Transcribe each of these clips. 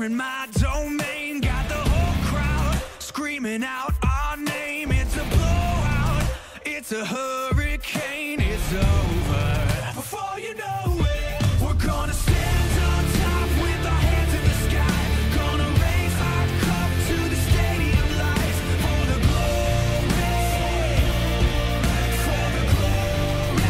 You're in my domain, got the whole crowd screaming out our name. It's a blowout, it's a hurricane, it's over. Before you know it, we're gonna stand on top with our hands in the sky. Gonna raise our cup to the stadium lights for the glory, for the glory.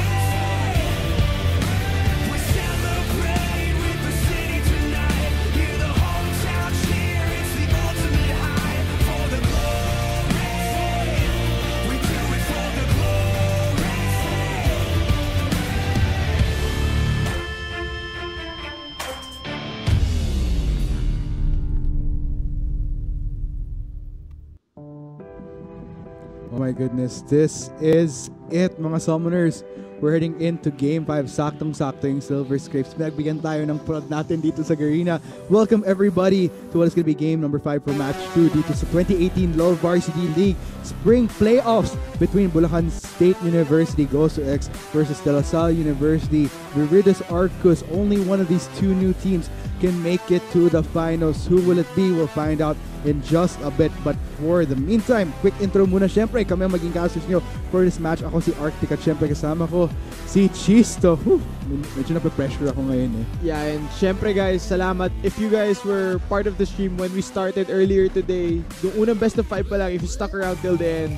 We celebrate with the city tonight. Hear the hometown cheer, it's the ultimate high. For the glory, we do it for the glory. Oh my goodness, this is it mga summoners. We're heading into Game 5. Saktong-sakto yung Silver Scrapes. Pinagbigyan tayo ng prod natin dito sa Garena. Welcome everybody to what is going to be game number 5 for match 2 dito sa 2018 LoL Varsity League Spring Playoffs between Bulacan State University BULSU X versus Decisive University Viridis Arcus. Only one of these two new teams can make it to the finals. Who will it be? We'll find out in just a bit. But for the meantime, quick intro muna. Siyempre, kami ang maging casters nyo for this match. Ako si Arctic at siyempre kasama ko si Chisto. Medyo nape-pressure ako ngayon eh. Yeah, and syempre guys, salamat. If you guys were part of the stream when we started earlier today, yung unang best of 5 pa lang, if you stuck around till the end,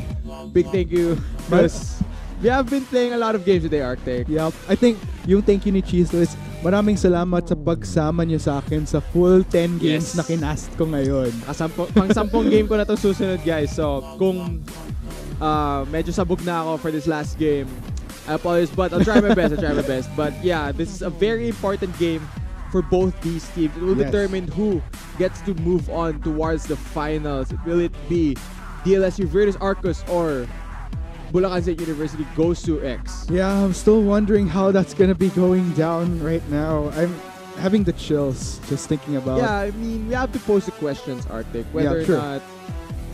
big thank you. Because we have been playing a lot of games today, Arctic. Yeah, I think yung thank you ni Chisto is maraming salamat sa pagsama niyo sa akin sa full 10 games na kinast ko ngayon. Pang-10 game ko na to susunod guys. So, kung medyo sabog na ako for this last game, I apologize, but I'll try my best. But yeah, this is a very important game for both these teams. It will determine who gets to move on towards the finals. Will it be DLSU Viridis Arcus or Bulacan State University BULSU X? Yeah, I'm still wondering how that's gonna be going down right now. I'm having the chills just thinking about. Yeah, I mean, we have to pose the questions, Arctic. Whether or not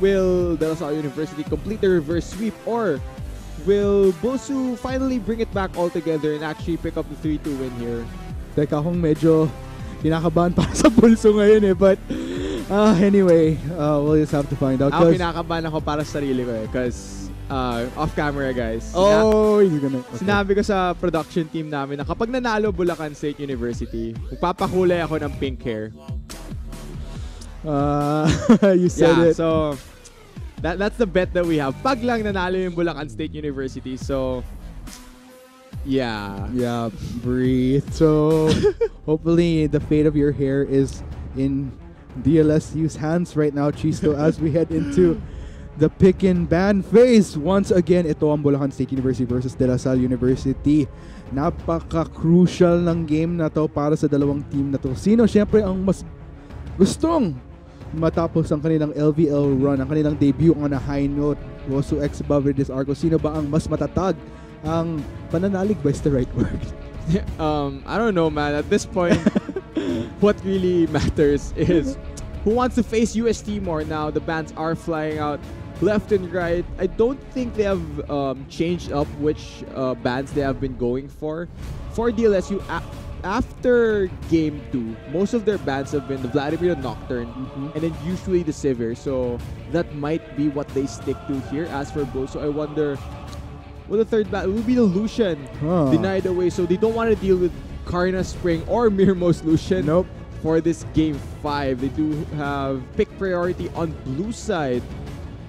will Decisive University complete the reverse sweep, or will BULSU finally bring it back all together and actually pick up the 3-2 win here? Teka, akong medyo kinakabahan para sa BULSU ngayon eh. But anyway, we'll just have to find out. Ako kinakabahan ako para sa sarili ko eh. Because off camera guys. Sinabi ko sa production team namin na kapag nanalo Bulacan State University, magpapakulay ako ng pink hair. You said it. So that's the bet that we have. Pag lang nanalo yung Bulacan State University. So yeah, breathe. So hopefully the fate of your hair is in DLSU's hands right now, Chisto, as we head into the pick and ban phase. Once again, ito ang Bulacan State University versus Decisive University. Napaka-crucial ng game na to para sa dalawang team na to. Sino syempre ang mas gustong matapos ang kanilang LVL run, ang kanilang debut on a high note? BULSU X ba Viridis Arcus? Sino ba ang mas matatag? Ang pananalig ba is the right word? I don't know, man. At this point, what really matters is who wants to face UST more now. The bans are flying out left and right. I don't think they have changed up which bans they have been going for. For DLSU, after Game 2, most of their bans have been the Vladimir the Nocturne and then usually the Sivir. So that might be what they stick to here. As for BULSU, I wonder what the third ban will be. The Lucian denied away, so they don't want to deal with Karna Spring or Mirmo's Lucian. Nope. For this Game 5, they do have pick priority on blue side.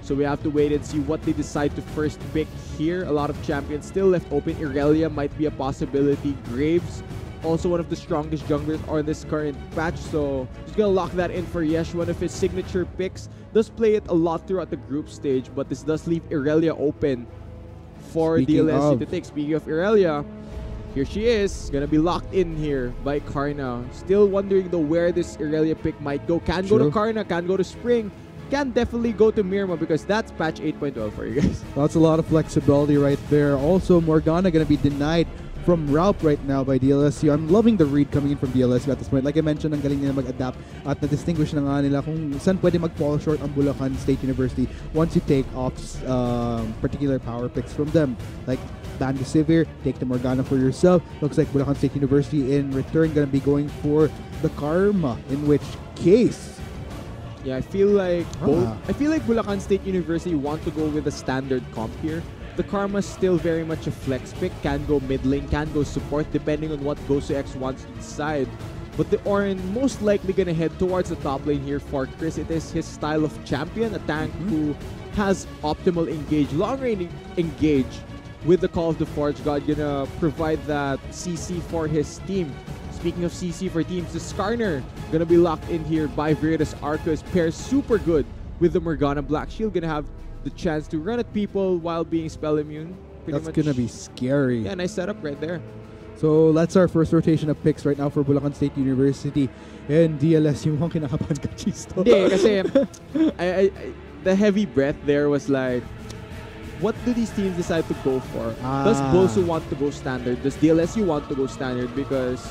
So we have to wait and see what they decide to first pick here. A lot of champions still left open. Irelia might be a possibility. Graves, also one of the strongest junglers on this current patch. So just gonna lock that in for Yesh. One of his signature picks. Does play it a lot throughout the group stage, but this does leave Irelia open for DLSU to take. Speaking of Irelia, here she is, gonna be locked in here by Karna. Still wondering though where this Irelia pick might go. Can go to Karna, can go to Spring, can definitely go to Mirmo because that's patch 8.12 for you guys. That's a lot of flexibility right there. Also, Morgana gonna be denied from Ralph right now by DLSU. I'm loving the read coming in from DLSU at this point. Like I mentioned, ang galing nila mag-adapt at na-distinguish na nga nila kung saan pwede mag-fall short ang Bulacan State University once you take off particular power picks from them. Like ban the Sivir, take the Morgana for yourself. Looks like Bulacan State University in return gonna be going for the Karma, in which case. Yeah, I feel like Bulacan State University want to go with a standard comp here. The Karma's still very much a flex pick, can go mid lane, can go support depending on what BULSU X wants to decide. But the Orin most likely gonna head towards the top lane here for Chris. It is his style of champion, a tank who has optimal engage, long range engage with the Call of the Forge God, gonna provide that CC for his team. Speaking of CC for teams, the Skarner gonna be locked in here by Veritas Arcus. Pairs super good with the Morgana Black Shield. Gonna have the chance to run at people while being spell immune. That's gonna be scary. Yeah, nice setup right there. So that's our first rotation of picks right now for Bulacan State University and DLSU. Mukhang kinakabahan ka, Chisto. Hindi, kasi the heavy breath there was like, what do these teams decide to go for? Does BULSU want to go standard? Does DLSU want to go standard? Because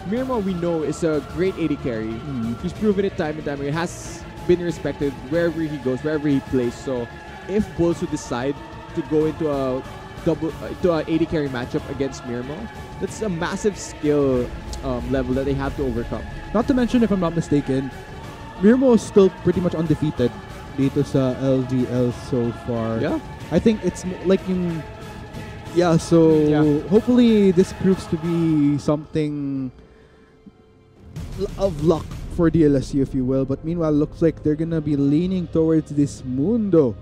Mirmo, we know, is a great AD carry. He's proven it time and time again. Has been respected wherever he goes, wherever he plays. So if BULSU decide to go into a AD carry matchup against Mirmo, that's a massive skill level that they have to overcome. Not to mention, if I'm not mistaken, Mirmo is still pretty much undefeated dito sa LVL so far. Yeah. I think it's like yung... Yeah, so hopefully this proves to be something of luck for DLSU, if you will. But meanwhile, looks like they're gonna be leaning towards this Mundo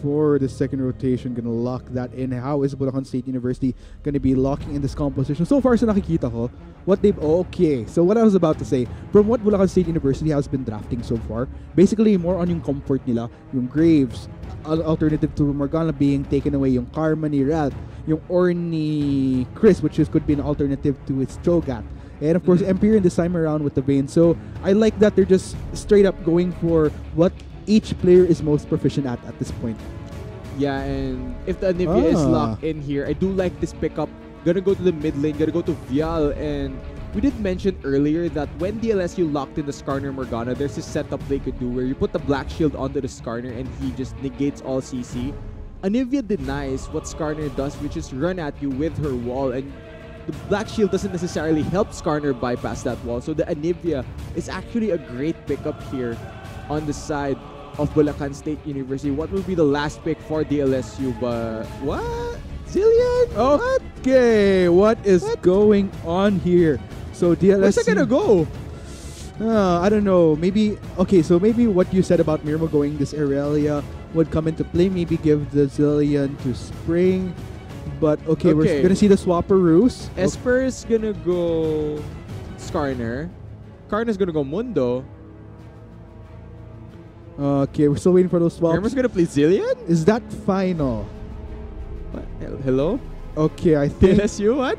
for the second rotation. Gonna lock that in. How is Bulacan State University gonna be locking in this composition? So far sa nakikita ko, what they've... Okay, so what I was about to say, from what Bulacan State University has been drafting so far, basically more on yung comfort nila, yung Graves, alternative to Morgana being taken away, yung Karma ni Ralph, yung Orn ni Chris, which could be an alternative to its Cho'Gath. And of course, Empyrean this time around with the Vayne. So I like that they're just straight up going for what each player is most proficient at this point. Yeah, and if the Anivia is locked in here, I do like this pickup. Gonna go to the mid lane, gonna go to Vial, and we did mention earlier that when DLSU locked in the Skarner Morgana, there's this setup they could do where you put the Black Shield onto the Skarner and he just negates all CC. Anivia denies what Skarner does, which is run at you with her wall, and the Black Shield doesn't necessarily help Skarner bypass that wall. So the Anivia is actually a great pickup here on the side of Bulacan State University. What will be the last pick for DLSU? But what? Zillion? Okay, what is going on here? So DLSU... Where's it gonna go? I don't know. Maybe... Okay, so maybe what you said about Mirmo going this Aurelia would come into play. Maybe give the Zillion to Spring. But okay, we're gonna see the Swapperoos. Esper is gonna go Skarner. Karna's gonna go Mundo. Okay, we're still waiting for those swaps. Mirmo's gonna play Zillion? Is that final? What? Hello? Okay, I think... DLSU? What?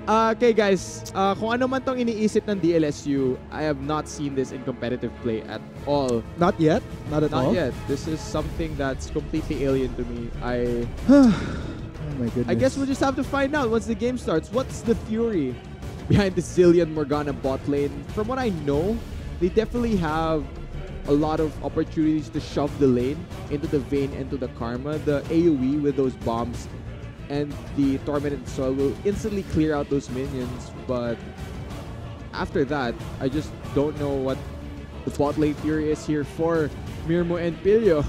Okay guys, kung ano man tong iniisip ng DLSU, I have not seen this in competitive play at all. Not yet? Not at all? Not yet. This is something that's completely alien to me. Oh my goodness. I guess we'll just have to find out once the game starts. What's the theory behind the Zillion Morgana bot lane? From what I know, they definitely have a lot of opportunities to shove the lane into the Vayne, into the Karma. The AoE with those bombs and the Tormented Soil will instantly clear out those minions, but after that, I just don't know what the bot lane theory is here for Mirmo and Pilio.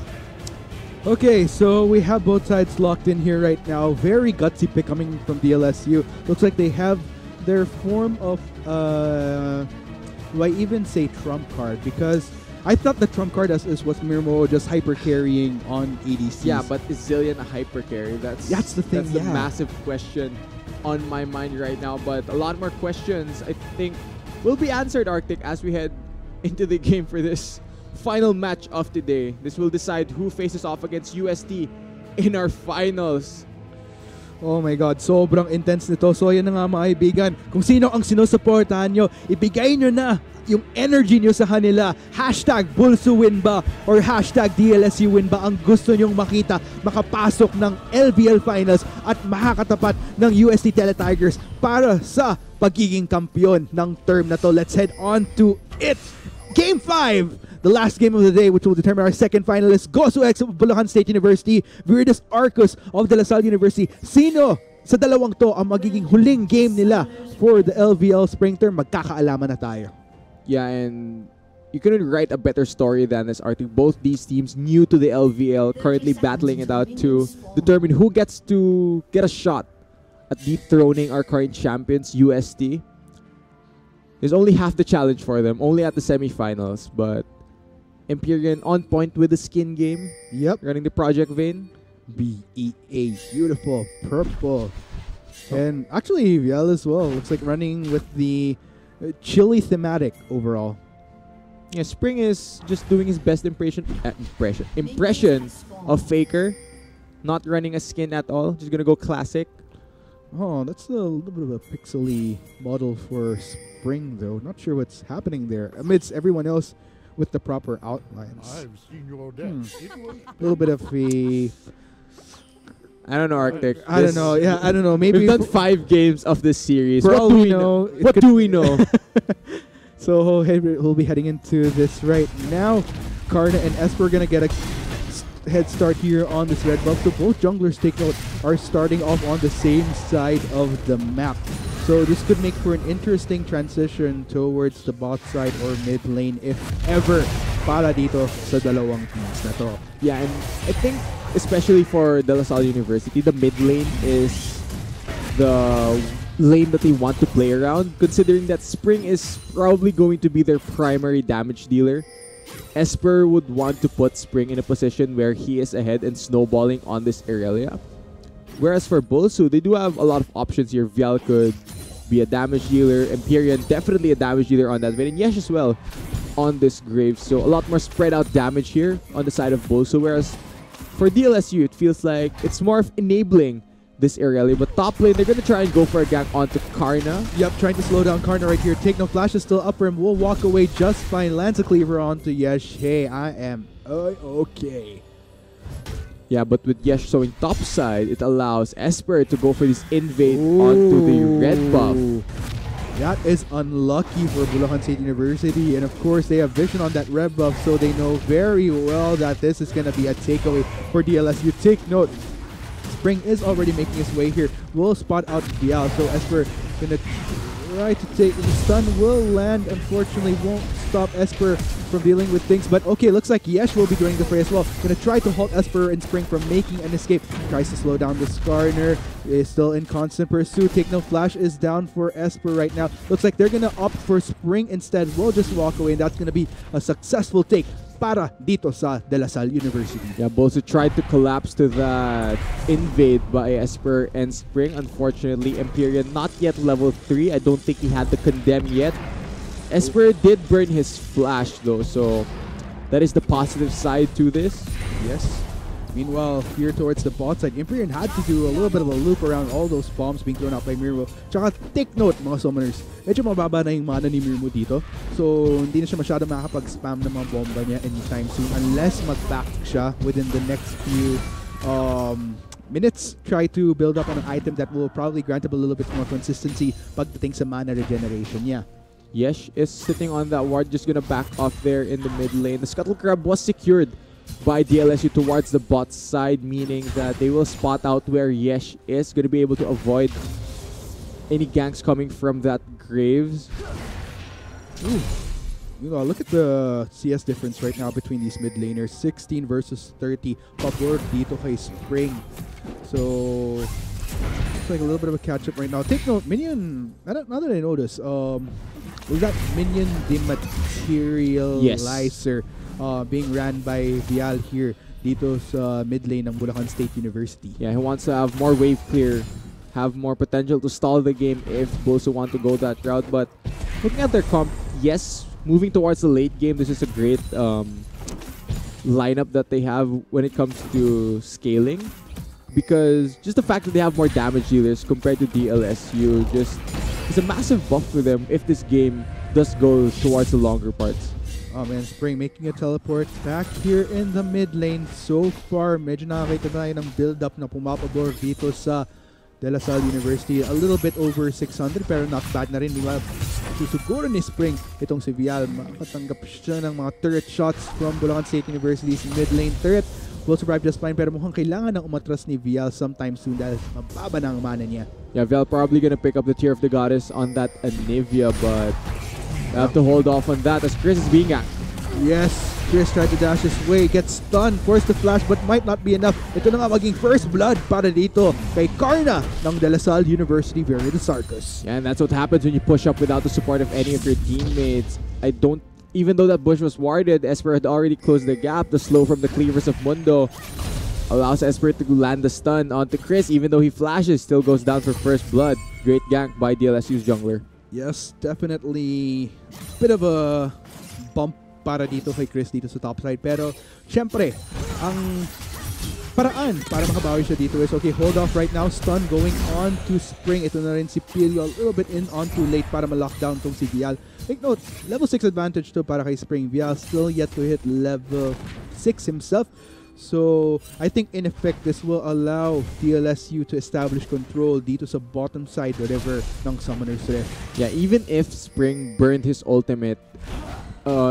Okay, so we have both sides locked in here right now. Very gutsy pick coming from DLSU. Looks like they have their form of, do I even say trump card? Because I thought the trump card was Mirmo just hyper carrying on ADCs. Yeah, but is Zillion a hyper carry? That's the thing. That's the massive question on my mind right now. But a lot more questions, I think, will be answered, Arctic, as we head into the game for this final match of today. This will decide who faces off against UST in our finals. Oh my God, sobrang intense nito. So yan na nga mga kaibigan. Kung sino ang sinusuportahan nyo, ibigay nyo na yung energy nyo sa kanila. Hashtag BULSU win ba or hashtag DLSU win ba ang gusto nyong makita makapasok ng LVL Finals at makakatapat ng UST Teletigers para sa pagiging kampiyon ng term na to. Let's head on to it. Game 5! The last game of the day, which will determine our second finalist. BULSU X of Bulacan State University, Veritas Arcus of De La Salle University. Sino sa dalawang to ang magiging huling game nila for the LVL Spring Term? Magkakaalaman na tayo. Yeah, and you couldn't write a better story than this article. Both these teams new to the LVL, currently battling it out to determine who gets to get a shot at dethroning our current champions, UST. There's only half the challenge for them, only at the semifinals, but Empyrean on point with the skin game. Yep. Running the project vein. BEA. Beautiful. Purple. And actually, VL as well. Looks like running with the chilly thematic overall. Yeah, Spring is just doing his best impression of Faker. Not running a skin at all. Just gonna go classic. Oh, that's a little bit of a pixely model for Spring, though. Not sure what's happening there amidst everyone else with the proper outlines. I've seen your death. A little bit of a... I don't know, Arctic. I don't know. Yeah, I don't know. Maybe we've done 5 games of this series. For What all do we we know, know? What do we know? So we'll be heading into this right now. Karna and Esper are gonna get a head start here on this red buff. So both junglers, take note, are starting off on the same side of the map. So this could make for an interesting transition towards the bot side or mid lane if ever para dito sa dalawang teams na to. Yeah, and I think especially for De La Salle University, the mid lane is the lane that they want to play around, considering that Spring is probably going to be their primary damage dealer. Esper would want to put Spring in a position where he is ahead and snowballing on this Irelia. Whereas for BULSU, they do have a lot of options here. Vial could be a damage dealer, Empyrean definitely a damage dealer on that vein, and Yesh as well on this Grave. So a lot more spread out damage here on the side of BULSU, whereas for DLSU, it feels like it's more of enabling this Irelia. But top lane, they're going to try and go for a gank onto Karna. Yep, trying to slow down Karna right here. Take no flash is still up for him. Will walk away just fine. Lands a cleaver onto Yesh. Hey, I am okay. Yeah, but with Yesh showing top side, it allows Esper to go for this invade onto the red buff. That is unlucky for Bulacan State University. And of course, they have vision on that red buff, so they know very well that this is going to be a takeaway for DLSU. Take note, Spring is already making his way here. Will spot out Vial, so Esper going to try to take the stun. Will land, unfortunately, won't stop Esper from dealing with things. But okay, looks like Yesh will be joining the fray as well. Going to try to halt Esper and Spring from making an escape. Tries to slow down the Skarner. Is still in constant pursuit. Take no flash is down for Esper right now. Looks like they're going to opt for Spring instead. Will just walk away, and that's going to be a successful take para dito sa De La Salle University. Yeah, BULSU tried to collapse to that invade by Esper and Spring. Unfortunately, Empyrean not yet level 3. I don't think he had the condemn yet. Esper did burn his flash though, so that is the positive side to this. Yes. Meanwhile, here towards the bot side, Empyrean had to do a little bit of a loop around all those bombs being thrown out by Mirmo. Tsaka, take note mga summoners, medyo mababa na yung mana ni Mirmo dito. So, hindi na siya masyado makakapag-spam ng mga bomba niya anytime soon unless mag-back siya within the next few minutes. Try to build up on an item that will probably grant him a little bit more consistency pagdating sa mana regeneration niya. Yesh is sitting on that ward, just gonna back off there in the mid lane. The Scuttle Crab was secured by DLSU towards the bot side, meaning that they will spot out where Yesh is, gonna be able to avoid any ganks coming from that Graves. Ooh. You know, look at the CS difference right now between these mid laners. 16 versus 30. Pabor dito kay Spring. So, it's like a little bit of a catch-up right now. Take note, Minion, now that I notice, was that Minion Dematerializer being ran by Vial here dito sa mid lane ng Bulacan State University. Yeah, he wants to have more wave clear, have more potential to stall the game if BULSU want to go that route. But looking at their comp, yes, moving towards the late game, this is a great lineup that they have when it comes to scaling. Because just the fact that they have more damage dealers compared to DLSU just is a massive buff for them if this game does go towards the longer parts. Oh man, Spring making a teleport back here in the mid lane. So far, medyo nakakita tayo ng build-up na pumapabor dito sa De La Salle University. A little bit over 600 pero not bad na rin. Susuguro ni Spring itong si Vial. Makatanggap siya ng mga turret shots from Bulacan State University's mid lane turret. Will survive just fine pero mukhang kailangan ng umatras ni Vial sometime soon dahil mababa na ang mana niya. Yeah, Vial probably gonna pick up the Tear of the Goddess on that Anivia, but I have to hold off on that as Chris is being ganked. Yes, Chris tried to dash his way, gets stunned, forced to flash but might not be enough. Ito na nga maging first blood para dito kay Karna ng De La Salle University Very Sarcus. Yeah, and that's what happens when you push up without the support of any of your teammates. Even though that bush was warded, Esper had already closed the gap. The slow from the cleavers of Mundo allows Esper to land the stun onto Chris. Even though he flashes, still goes down for first blood. Great gank by DLSU's jungler. Yes, definitely bit of a bump para dito kay Chris dito sa top side. Pero, syempre, ang paraan para makabawi siya dito is, okay, hold off right now. Stun going on to Spring. Ito na rin si Pilio a little bit in on too late para ma-lockdown tong si Vial. Take note, level 6 advantage to para kay Spring. Vial still yet to hit level 6 himself. So, I think in effect, this will allow DLSU to establish control dito sa bottom side, whatever, ng Summoner's Rift. Yeah, even if Spring burned his ultimate,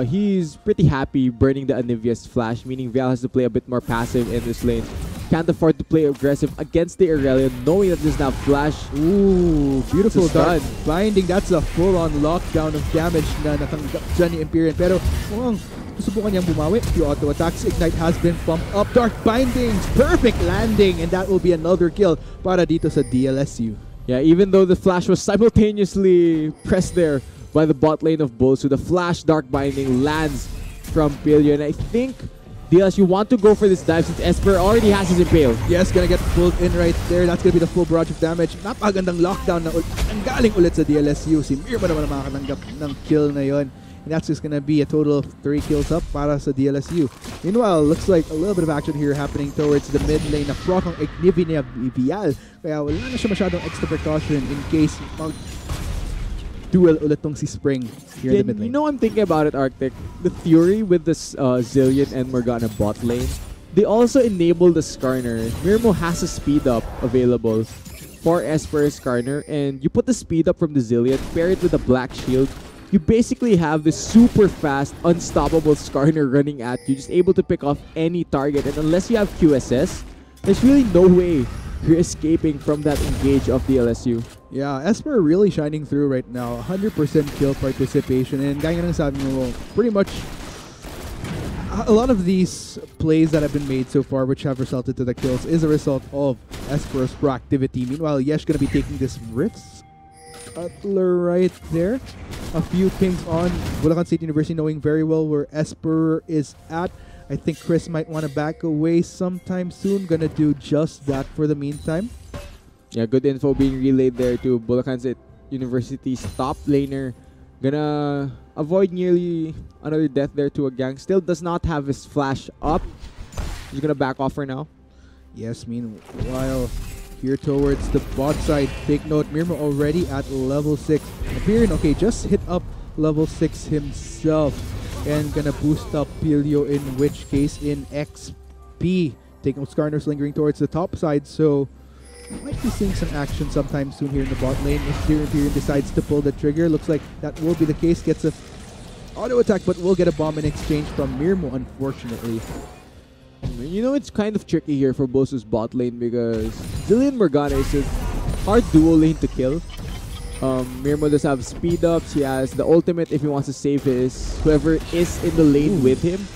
he's pretty happy burning the Anivia's flash, meaning Vial has to play a bit more passive in this lane. Can't afford to play aggressive against the Irelia, knowing that there's now flash. Ooh, beautiful dark binding. That's a full-on lockdown of damage na natanggap dyan ni Empyrean. Pero mukhang susubukan niyang bumawi. Few auto attacks. Ignite has been pumped up. Dark bindings. Perfect landing. And that will be another kill para dito sa DLSU. Yeah, even though the flash was simultaneously pressed there by the bot lane of BULSU, the flash dark binding lands from Pilio. And I think DLSU want to go for this dive since Esper already has his impale. Yes, gonna get pulled in right there. That's gonna be the full barrage of damage. Napakagandang lockdown na ang galing ulit sa DLSU. Si Mirma naman ang makakatanggap ng kill na yon. And that's just gonna be a total of 3 kills up para sa DLSU. Meanwhile, looks like a little bit of action here happening towards the mid lane na proc ang Ignivi ni Vial. Kaya wala na siya masyadong extra precaution in case duel ulit tong si Spring here in the mid lane. You know, I'm thinking about it, Arctic. The Fury with this Zillion and Morgana bot lane, they also enable the Skarner. Mirmo has a speed up available for Esper Skarner, and you put the speed up from the Zillion, pair it with a black shield, you basically have this super fast, unstoppable Skarner running at you, just able to pick off any target. And unless you have QSS, there's really no way you're escaping from that engage of the LSU. Yeah, Esper really shining through right now. 100% kill participation. And gaya ng sabi mo, pretty much a lot of these plays that have been made so far, which have resulted to the kills, is a result of Esper's proactivity. Meanwhile, Yesh gonna be taking this Rifts Cutler right there. A few pings on Bulacan State University, knowing very well where Esper is at. I think Chris might want to back away sometime soon. Gonna do just that for the meantime. Yeah, good info being relayed there to Bulacan State University's top laner. Gonna avoid nearly another death there to a gang. Still does not have his flash up. He's gonna back off for now. Yes, meanwhile, here towards the bot side, take note, Mirmo already at level 6. Appearing, okay, just hit up level 6 himself. And gonna boost up Pilio, in which case in XP. Take note, Skarner's lingering towards the top side, so might be seeing some action sometime soon here in the bot lane. If Tyrion decides to pull the trigger, looks like that will be the case. Gets a auto attack, but will get a bomb in exchange from Mirmo, unfortunately. You know, it's kind of tricky here for BULSU's bot lane because Zillion Morgana is a hard duo lane to kill. Mirmo does have speed ups. He has the ultimate if he wants to save his whoever is in the lane with him.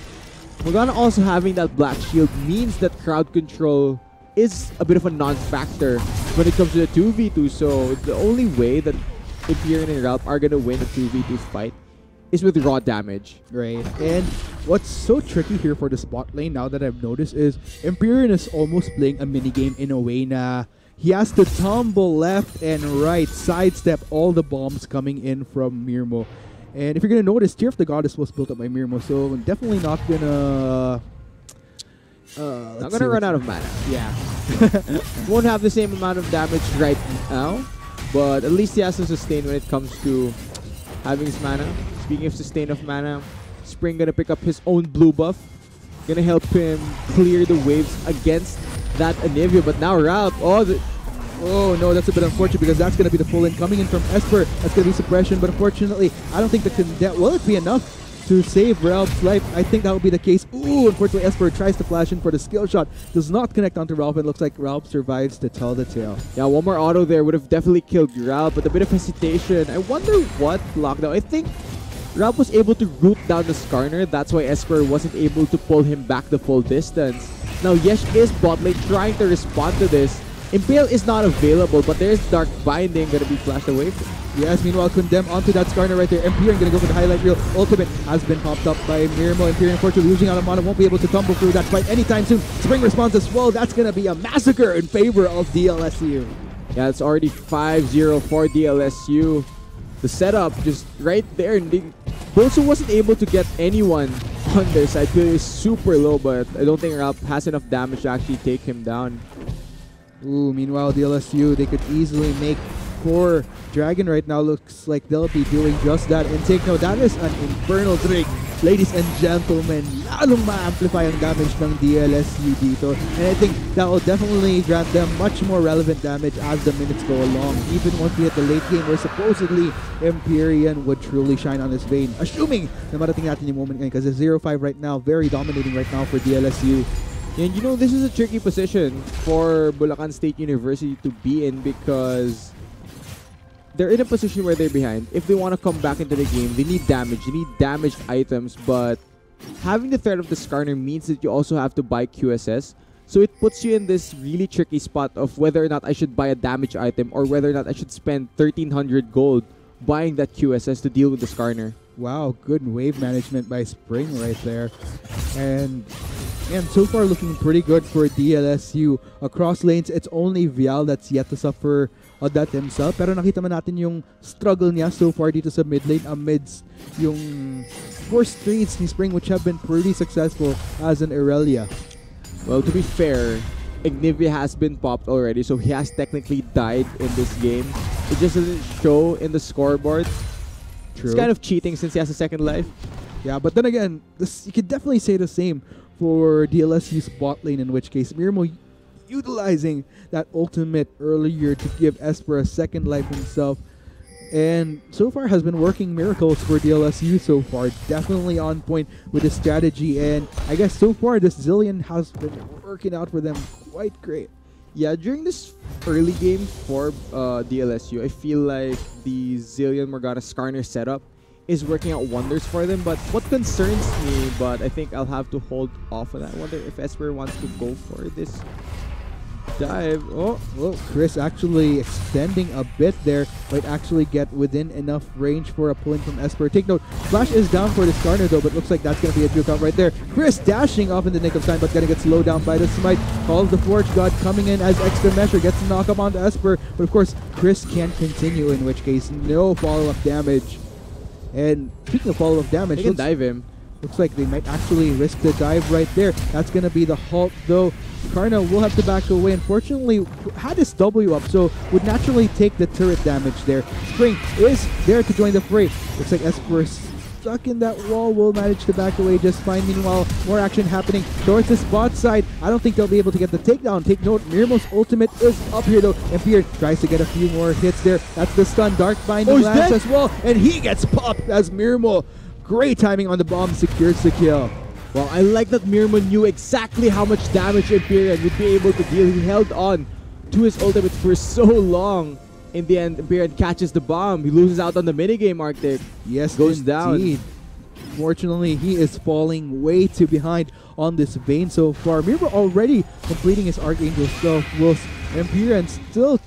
Morgana also having that black shield means that crowd control is a bit of a non-factor when it comes to the 2v2. So the only way that Imperial and Ralph are gonna win a 2v2 fight is with raw damage. Right. And what's so tricky here for the bot lane now that I've noticed is Imperial is almost playing a minigame in a way na he has to tumble left and right, sidestep all the bombs coming in from Mirmo. And if you're gonna notice, Tear of the Goddess was built up by Mirmo, so definitely not gonna Not gonna run out of mana. Yeah. Won't have the same amount of damage right now, but at least he has to sustain when it comes to having his mana. Speaking of sustain of mana, Spring gonna pick up his own blue buff. Gonna help him clear the waves against that Anivia, but now Ralph, oh no, that's a bit unfortunate because that's gonna be the full in coming in from Esper. That's gonna be suppression, but unfortunately, I don't think that will it be enough to save Ralph's life. I think that will be the case. Ooh, unfortunately, Esper tries to flash in for the skill shot. Does not connect onto Ralph, and looks like Ralph survives to tell the tale. Yeah, one more auto there would have definitely killed Ralph, but a bit of hesitation. I wonder what lockdown. I think Ralph was able to root down the Skarner. That's why Esper wasn't able to pull him back the full distance. Now Yesh is bot lane trying to respond to this. Impale is not available, but there's Dark Binding gonna be flashed away. Yes, meanwhile, Condemn onto that Skarner right there. Empyrean gonna go for the highlight reel. Ultimate has been popped up by Mirmo. Empyrean, unfortunately, losing out of mana, won't be able to tumble through that fight anytime soon. Spring responds as well. That's gonna be a massacre in favor of DLSU. Yeah, it's already 5-0 for DLSU. The setup just right there. BULSU wasn't able to get anyone on their side. It is super low, but I don't think Ralph has enough damage to actually take him down. Ooh, meanwhile, DLSU, they could easily make core. Dragon right now looks like they'll be doing just that. And take note, that is an Infernal Drake. Ladies and gentlemen, lalong ma-amplify ang damage ng DLSU dito. And I think that will definitely grant them much more relevant damage as the minutes go along. Even once we hit the late game where supposedly Empyrean would truly shine on this vein. Assuming na marating natin yung moment ngayon kasi 0-5 right now, very dominating right now for DLSU. And you know, this is a tricky position for Bulacan State University to be in because they're in a position where they're behind. If they want to come back into the game, they need damage. They need damaged items, but having the threat of the Skarner means that you also have to buy QSS. So it puts you in this really tricky spot of whether or not I should buy a damage item or whether or not I should spend 1,300 gold buying that QSS to deal with the Skarner. Wow, good wave management by Spring right there. And so far looking pretty good for DLSU. Across lanes, it's only Vial that's yet to suffer that himself. Pero nakita man natin yung struggle niya so far dito sa mid lane amidst yung forced trades ni Spring which have been pretty successful as an Irelia. Well, to be fair, Ignivia has been popped already, so he has technically died in this game. It just doesn't show in the scoreboard. True. It's kind of cheating since he has a second life. Yeah, but then again, you could definitely say the same for DLSU's bot lane, in which case Mirmo utilizing that ultimate earlier to give Esper a second life himself. And so far has been working miracles for DLSU so far. Definitely on point with the strategy. And I guess so far this Zillion has been working out for them quite great. Yeah, during this early game for DLSU, I feel like the Zillion Morgana Skarner setup is working out wonders for them. But what concerns me, but I think I'll have to hold off on that. I wonder if Esper wants to go for this dive. Oh, Chris actually extending a bit there, might actually get within enough range for a pulling from Esper. Take note, Flash is down for the Skarner though, but looks like that's going to be a juke out right there. Chris dashing off in the nick of time, but going to get slowed down by the Smite. Call of the Forge God coming in as extra measure, gets the knock up onto Esper, but of course, Chris can't continue, in which case, no follow-up damage. And speaking of follow-up damage, they can dive him. Looks like they might actually risk the dive right there. That's going to be the halt though. Karna will have to back away. Unfortunately, had his W up, so would naturally take the turret damage there. Spring is there to join the fray. Looks like Esper stuck in that wall, will manage to back away just fine. Meanwhile, more action happening towards this bot side. I don't think they'll be able to get the takedown. Take note, Mirmo's ultimate is up here though. And Fear tries to get a few more hits there. That's the stun. Dark Binding lands as well. And he gets popped as Mirmo. Great timing on the bomb, secures the kill. Well, I like that Mirmo knew exactly how much damage Empyrean would be able to deal. He held on to his ultimate for so long. In the end, Empyrean catches the bomb. He loses out on the minigame, Arctic. Yes, goes down. Fortunately, he is falling way too behind on this vein so far. Mirmo already completing his Archangel stuff, whilst Empyrean still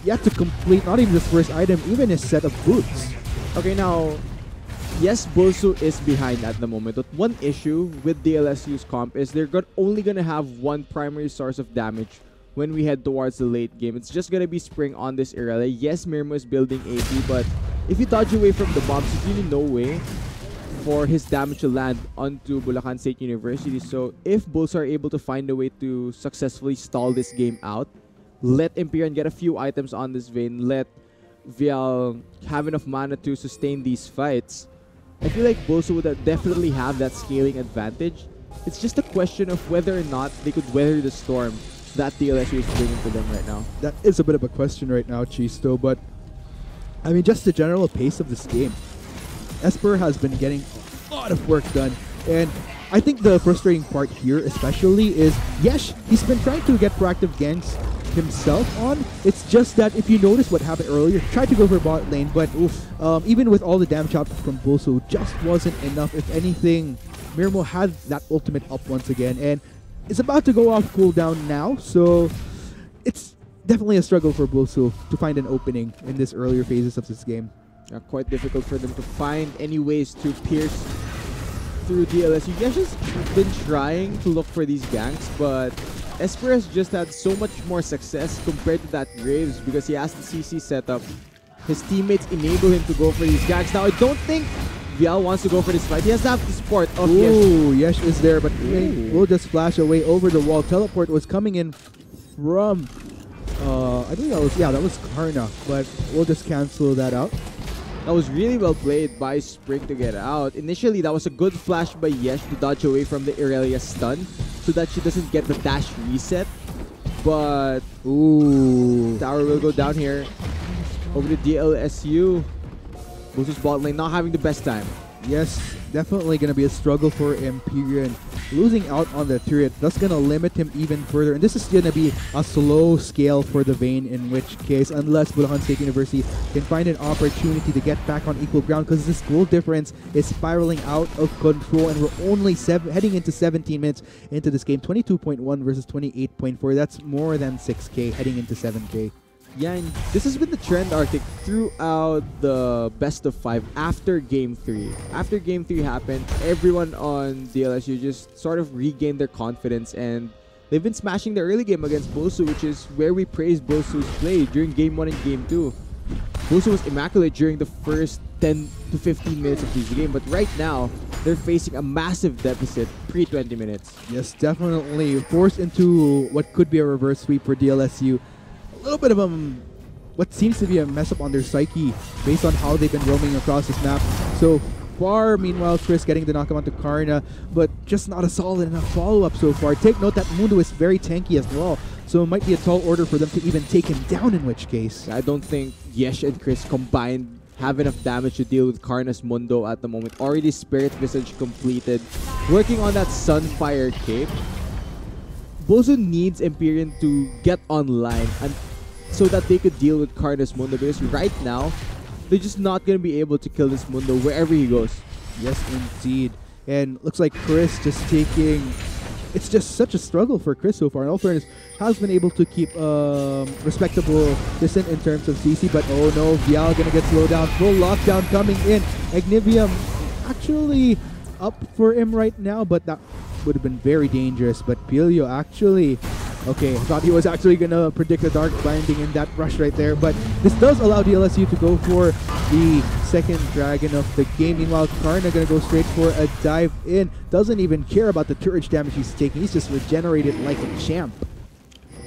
yet to complete not even his first item, even his set of boots. Okay, now, yes, BULSU is behind at the moment, but one issue with DLSU's comp is they're only going to have one primary source of damage when we head towards the late game. It's just going to be Spring on this Irelia. Yes, Mirmo is building AP, but if you dodge away from the bombs, there's really no way for his damage to land onto Bulacan State University. So if BULSU are able to find a way to successfully stall this game out, let Empyrean get a few items on this vein, let Vial have enough mana to sustain these fights, I feel like BULSU would definitely have that scaling advantage. It's just a question of whether or not they could weather the storm that DLSU is bringing to them right now. That is a bit of a question right now, Chisto, but I mean, just the general pace of this game. Esper has been getting a lot of work done, and I think the frustrating part here especially is, yes, he's been trying to get proactive ganks himself on. It's just that if you notice what happened earlier, he tried to go for bot lane, but even with all the damage output from BULSU, just wasn't enough. If anything, Mirmo had that ultimate up once again, and it's about to go off cooldown now, so it's definitely a struggle for BULSU to find an opening in this earlier phases of this game. Quite difficult for them to find any ways to pierce through DLSU. Yesh has been trying to look for these ganks, but Esper has just had so much more success compared to that Graves because he has the CC setup. His teammates enable him to go for these ganks. Now, I don't think Vial wants to go for this fight. He has to have the support of Yesh. Ooh, Yesh is there, but we'll just flash away over the wall. Teleport was coming in from, I think that was Karna, but we'll just cancel that out. That was really well played by Spring to get out. Initially, that was a good flash by Yesh to dodge away from the Irelia stun so that she doesn't get the dash reset. But, ooh, tower will go down here. Over to DLSU. BULSU's bot lane not having the best time. Yes, definitely going to be a struggle for Empyrean. Losing out on the turret, that's going to limit him even further. And this is going to be a slow scale for the Vayne, in which case, unless Bulacan State University can find an opportunity to get back on equal ground, because this goal difference is spiraling out of control, and we're only heading into 17 minutes into this game. 22.1 versus 28.4. That's more than 6K heading into 7K. Yeah, and this has been the trend, Arctic, throughout the best of 5 after Game 3. After Game 3 happened, everyone on DLSU just sort of regained their confidence, and they've been smashing the early game against BULSU, which is where we praised BULSU's play during Game 1 and Game 2. BULSU was immaculate during the first 10 to 15 minutes of this game, but right now, they're facing a massive deficit pre-20 minutes. Yes, definitely. Forced into what could be a reverse sweep for DLSU. A little bit of what seems to be a mess up on their psyche based on how they've been roaming across this map so far. Meanwhile, Chris getting the knock onto Karna, but just not a solid enough follow-up so far. Take note that Mundo is very tanky as well, so it might be a tall order for them to even take him down, in which case. I don't think Yesh and Chris combined have enough damage to deal with Karna's Mundo at the moment. Already Spirit Visage completed. Working on that Sunfire Cape. BULSU needs Empyrean to get online and so that they could deal with Karna's Mundo, because right now, they're just not going to be able to kill this Mundo wherever he goes. Yes, indeed. And looks like Chris just taking... It's just such a struggle for Chris so far. In all fairness, has been able to keep respectable distance in terms of CC, but oh no, Vial going to get slowed down. Full lockdown coming in. Agnivium actually up for him right now, but that would have been very dangerous. But Pilio actually... Okay, I thought he was actually going to predict a Dark Binding in that rush right there, but this does allow DLSU to go for the second Dragon of the game. Meanwhile, Karna going to go straight for a dive in. Doesn't even care about the turret damage he's taking. He's just regenerated like a champ.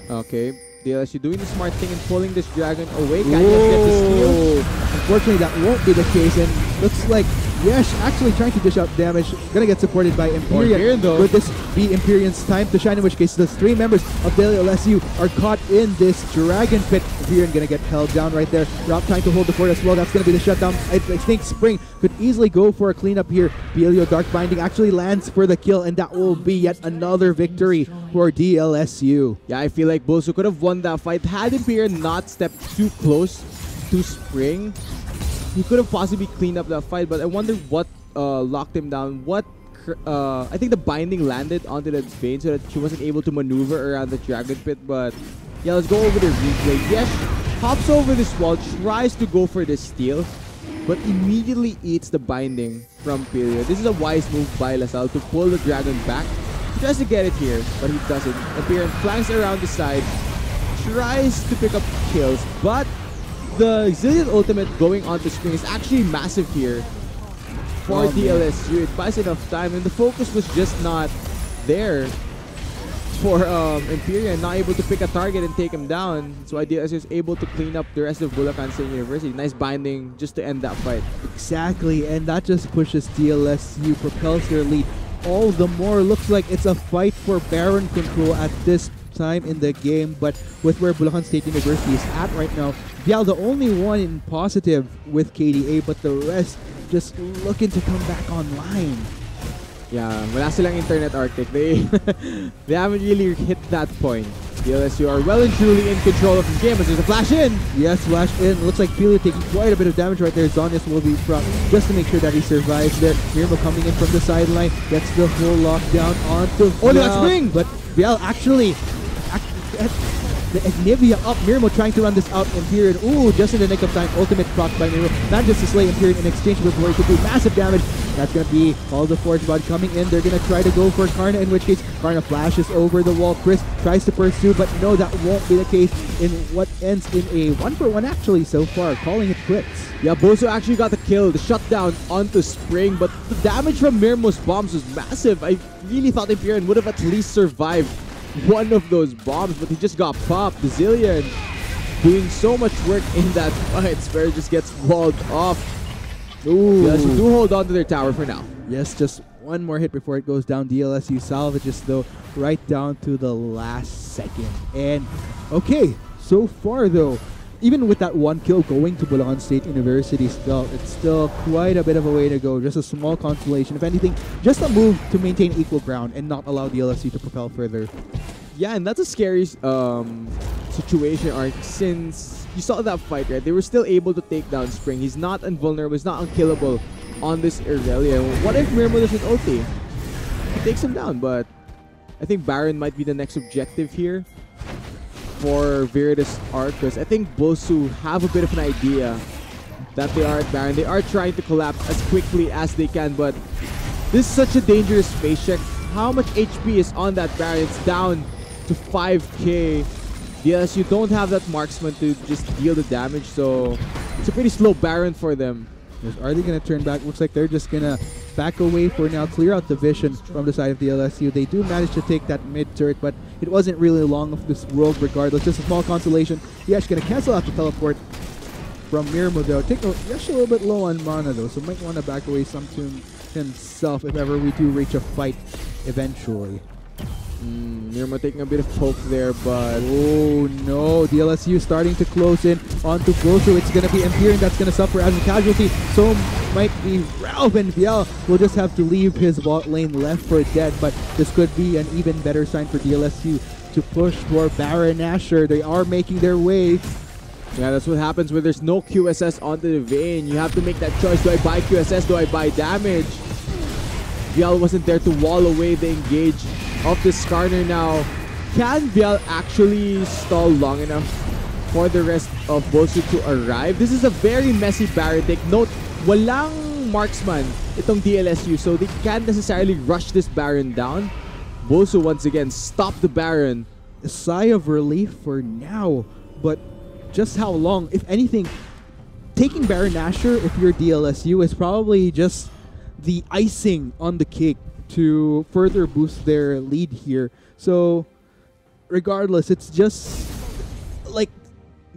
Okay, DLSU doing the smart thing and pulling this Dragon away. Can you get the steal? Unfortunately, that won't be the case, and looks like Yesh actually trying to dish out damage. Gonna get supported by Empyrean. Could this be Empyrean's time to shine? In which case, the 3 members of DLSU are caught in this Dragon Pit. Empyrean gonna get held down right there. Rob trying to hold the fort as well. That's gonna be the shutdown. I think Spring could easily go for a cleanup here. Pilio Dark Binding actually lands for the kill, and that will be yet another victory for DLSU. Yeah, I feel like BULSU could have won that fight had Empyrean not stepped too close to Spring. He could have possibly cleaned up that fight, but I wonder what locked him down. I think the binding landed onto that Vayne so that she wasn't able to maneuver around the Dragon Pit. But yeah, let's go over the replay. Yesh hops over this wall, tries to go for the steal, but immediately eats the binding from Pilio. This is a wise move by LaSalle to pull the Dragon back. He tries to get it here, but he doesn't. Empyrean flanks around the side, tries to pick up kills, but the Zillion ultimate going onto Spring is actually massive here for DLSU. It buys enough time, and the focus was just not there for Empyrean, not able to pick a target and take him down. So DLSU is able to clean up the rest of Bulacan State University. Nice binding just to end that fight. Exactly, and that just pushes DLSU, propels their lead all the more. Looks like it's a fight for Baron control at this time in the game, but with where Bulacan State University is at right now, Vial the only one in positive with KDA, but the rest just looking to come back online. Yeah, wala silang internet, Arctic. They haven't really hit that point. DLSU are well and truly in control of this game as there's a flash in. Yes, flash in. Looks like Philly taking quite a bit of damage right there. Zonius will be front just to make sure that he survives there. Mirmo coming in from the sideline. Gets the full lockdown onto Oh, Vial. that's Spring! But Vial actually... The Nivea up, Mirmo trying to run this out Imperial. Ooh, just in the nick of time, ultimate proc by Mirmo. Manages to slay Imperial in exchange before he could do massive damage. That's going to be all the Forge Bud coming in. They're going to try to go for Karna, in which case Karna flashes over the wall. Chris tries to pursue, but no, that won't be the case in what ends in a 1-for-1 actually so far, calling it quits. Yeah, BULSU actually got the kill, the shutdown onto Spring, but the damage from Mirmo's bombs was massive. I really thought Imperial would have at least survived one of those bombs, but he just got popped. Zillion doing so much work in that fight. Spare just gets walled off. Ooh. DLSU do hold on to their tower for now. Yes, just one more hit before it goes down. DLSU salvages though right down to the last second. And okay, so far though, even with that one kill going to Bulacan State University still, it's still quite a bit of a way to go. Just a small consolation. If anything, just a move to maintain equal ground and not allow DLSU to propel further. Yeah, and that's a scary situation, Ark, since you saw that fight, right? They were still able to take down Spring. He's not invulnerable, he's not unkillable on this Irelia. What if Mirmo doesn't ulti? He takes him down, but I think Baron might be the next objective here for Viridius Arc, because I think BULSU have a bit of an idea that they are at Baron. They are trying to collapse as quickly as they can, but this is such a dangerous space check. How much HP is on that Baron? It's down to 5k. DLSU don't have that marksman to just deal the damage, so it's a pretty slow Baron for them. Yes, are they going to turn back? Looks like they're just going to back away for now, clear out the vision from the side of the LSU. They do manage to take that mid turret, but it wasn't really long of this world regardless. Just a small consolation. Yash going to cancel out the teleport from Mirmo though. Yash a little bit low on mana though, so might want to back away some to himself if ever we do reach a fight eventually. Mirmo taking a bit of poke there, but oh no, DLSU starting to close in onto BULSU. It's going to be Imperial that's going to suffer as a casualty. So might be Ralph, and Viel will just have to leave his bot lane left for dead, but this could be an even better sign for DLSU to push for Baron Asher. They are making their way. Yeah, that's what happens when there's no QSS onto the vein. You have to make that choice. Do I buy QSS? Do I buy damage? Vial wasn't there to wall away the engage of the Skarner now. Can Vial actually stall long enough for the rest of BULSU to arrive? This is a very messy Baron take. Note, walang marksman itong DLSU, so they can't necessarily rush this Baron down. BULSU once again stop the Baron. A sigh of relief for now, but just how long? If anything, taking Baron Asher if you're DLSU is probably just the icing on the cake to further boost their lead here. So regardless, it's just like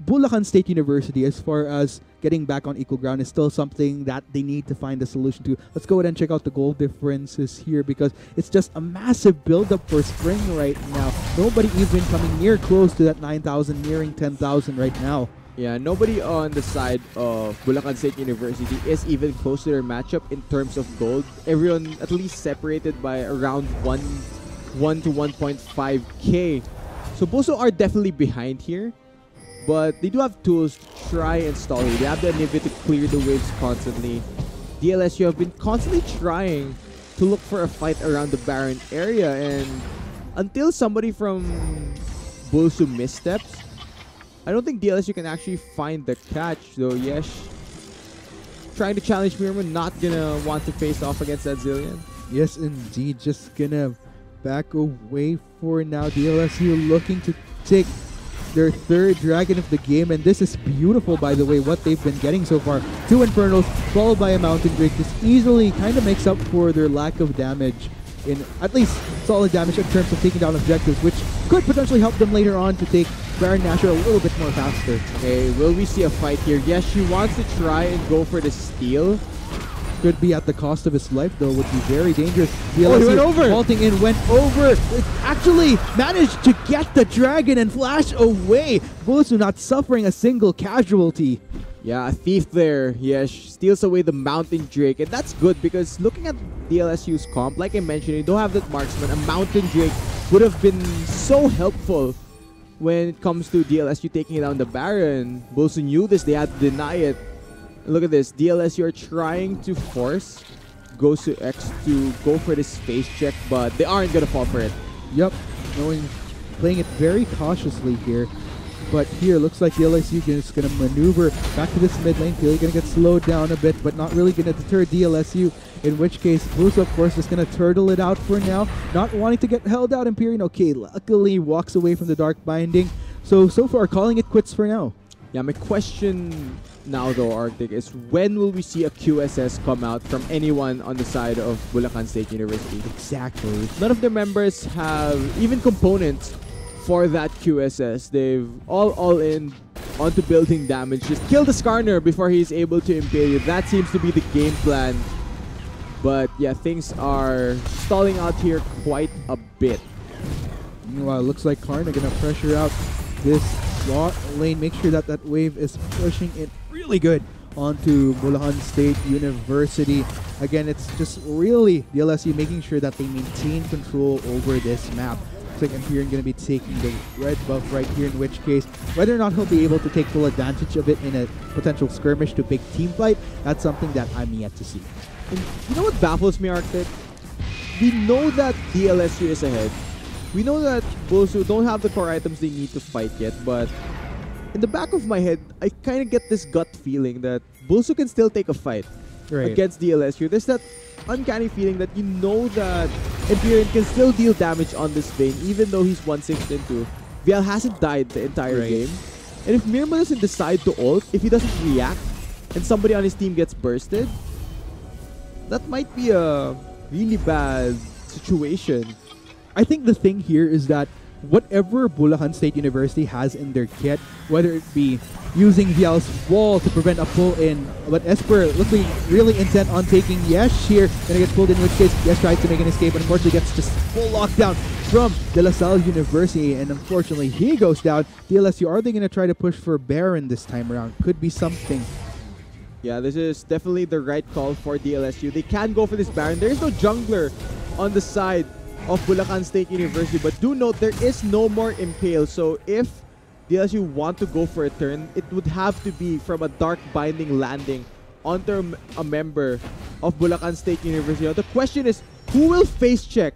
Bulacan State University as far as getting back on equal ground is still something that they need to find a solution to. Let's go ahead and check out the goal differences here because it's just a massive build-up for Spring right now. Nobody even coming near close to that 9,000, nearing 10,000 right now. Yeah, nobody on the side of Bulacan State University is even close to their matchup in terms of gold. Everyone at least separated by around 1 to 1.5k. So BULSU are definitely behind here, but they do have tools to try and stall it. They have the Nivea to clear the waves constantly. DLSU have been constantly trying to look for a fight around the Baron area, and until somebody from BULSU missteps, I don't think DLSU can actually find the catch, though. Yesh trying to challenge Mirmo, not gonna want to face off against that Zillion. Yes, indeed. Just gonna back away for now. DLSU looking to take their third dragon of the game, and this is beautiful, by the way, what they've been getting so far. 2 Infernals followed by a Mountain Drake. This easily kind of makes up for their lack of damage, in at least solid damage in terms of taking down objectives, which could potentially help them later on to take Baron Nashor a little bit more faster. Okay, will we see a fight here? Yes, she wants to try and go for the steal. Could be at the cost of his life, though. Would be very dangerous. Oh, he went over! Vaulting in, went over. Actually managed to get the dragon and flash away. BULSU not suffering a single casualty. Yeah, a thief there. Yeah, steals away the Mountain Drake. And that's good because looking at DLSU's comp, like I mentioned, you don't have that marksman. A Mountain Drake would have been so helpful when it comes to DLSU taking down the Baron. BULSU knew this, they had to deny it. Look at this, DLSU are trying to force BULSU X to go for this space check, but they aren't gonna fall for it. Yep, playing it very cautiously here. But here, looks like DLSU is going to maneuver back to this mid lane. They're going to get slowed down a bit, but not really going to deter DLSU. In which case, BULSU, of course, is going to turtle it out for now. Not wanting to get held out. Empyrean, okay, luckily walks away from the Dark Binding. So far, calling it quits for now. Yeah, my question now, though, Arctic, is when will we see a QSS come out from anyone on the side of Bulacan State University? Exactly. None of their members have even components for that QSS. They've all in onto building damage. Just kill the Skarner before he's able to impale you. That seems to be the game plan. But yeah, things are stalling out here quite a bit. Meanwhile, it looks like Karna gonna pressure out this lane. Make sure that that wave is pushing it really good onto Bulacan State University. Again, it's just really DLSU making sure that they maintain control over this map. Looks like Empyrean going to be taking the red buff right here, in which case, whether or not he'll be able to take full advantage of it in a potential skirmish to big team fight, that's something that I'm yet to see. And you know what baffles me, Arctic? We know that DLSU is ahead. We know that BULSU don't have the core items they need to fight yet, but in the back of my head, I kind of get this gut feeling that BULSU can still take a fight against DLSU. There's that uncanny feeling that you know that Empyrean can still deal damage on this Vayne, even though he's 1/6 into. Vial hasn't died the entire game. And if Mirma doesn't decide to ult, if he doesn't react, and somebody on his team gets bursted, that might be a really bad situation. I think the thing here is that whatever Bulacan State University has in their kit, whether it be using Vial's wall to prevent a pull-in, but Esper looking really intent on taking Yesh here, gonna get pulled in, which case Yesh tries to make an escape, but unfortunately gets just full lockdown from De La Salle University, and unfortunately he goes down. DLSU, are they gonna try to push for Baron this time around? Could be something. Yeah, this is definitely the right call for DLSU. They can go for this Baron. There is no jungler on the side of Bulacan State University, but do note there is no more Impale, so if DLSU want to go for a turn, it would have to be from a Dark Binding landing onto a member of Bulacan State University. Now, the question is, who will face check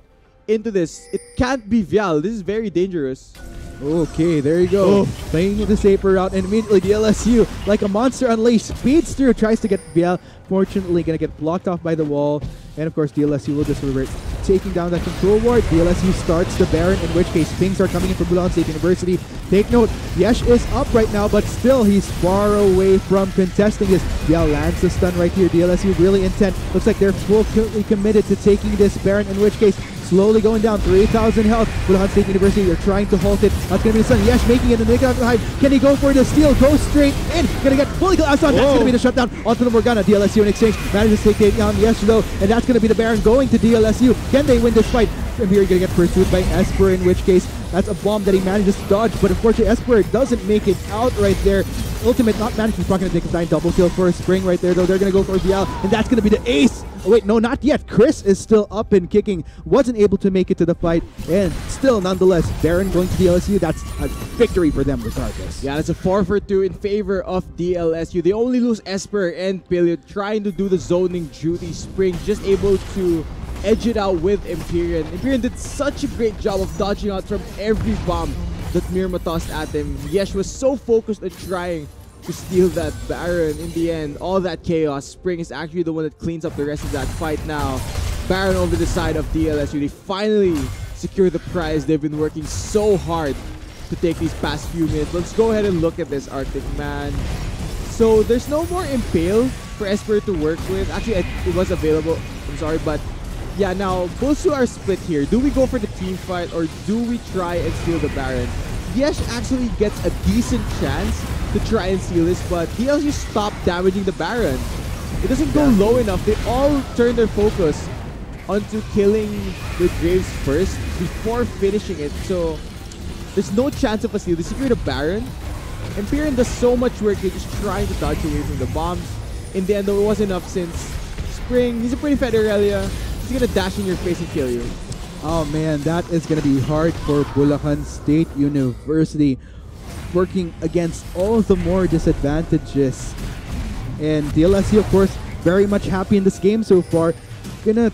into this? It can't be Vial. This is very dangerous. Okay, there you go. Playing the safer route, and immediately DLSU, like a monster unleashed, speeds through, tries to get Vial. Fortunately, gonna get blocked off by the wall. And of course, DLSU will just revert, taking down that control ward. DLSU starts the Baron, in which case pings are coming in from Bulacan State University. Take note, Yesh is up right now, but still he's far away from contesting this. Vial lands the stun right here. DLSU really intent. Looks like they're fully committed to taking this Baron, in which case slowly going down, 3,000 health. Bulacan State University, they're trying to halt it. That's going to be the stun. Yesh making it and making it behind. Can he go for the steal? Goes straight in. Going to get fully glassed on. That's going to be the shutdown onto the Morgana. DLSU in exchange manages to take down Yesh though, and that's going to be the Baron going to DLSU. Can they win this fight? From here, going to get pursued by Esper, in which case that's a bomb that he manages to dodge, but unfortunately Esper doesn't make it out right there. Ultimate not managed. He's probably going to take a 9 double kill for a Spring right there though. They're going to go for Vial, and that's going to be the ace. Oh wait, no, not yet. Chris is still up and kicking. Wasn't able to make it to the fight, and still nonetheless, Baron going to DLSU. That's a victory for them regardless. Yeah, it's a 4-for-2 in favor of DLSU. They only lose Esper and Pilliard trying to do the zoning duty. Spring just able to edge it out with Empyrean. Empyrean did such a great job of dodging out from every bomb that Mirma tossed at him. Yesh was so focused on trying to steal that Baron. In the end, all that chaos, Spring is actually the one that cleans up the rest of that fight now. Baron over the side of DLSU. They finally secure the prize they've been working so hard to take these past few minutes. Let's go ahead and look at this, Arctic, man. So there's no more Impale for Esper to work with. Actually, it was available. I'm sorry, but yeah, now BULSU are split here. Do we go for the team fight or do we try and steal the Baron? Yesh actually gets a decent chance to try and steal this, but DLSU stopped damaging the Baron. It doesn't go low enough. They all turn their focus onto killing the Graves first before finishing it. So there's no chance of a steal. They secure the Baron. Empyrean does so much work. They're just trying to dodge away from the bombs. In the end, though, it was enough since Spring, he's a pretty fed Aurelia. He's gonna dash in your face and kill you. Oh man, that is going to be hard for Bulacan State University, working against all the more disadvantages. And DLSU, of course, very much happy in this game so far. Gonna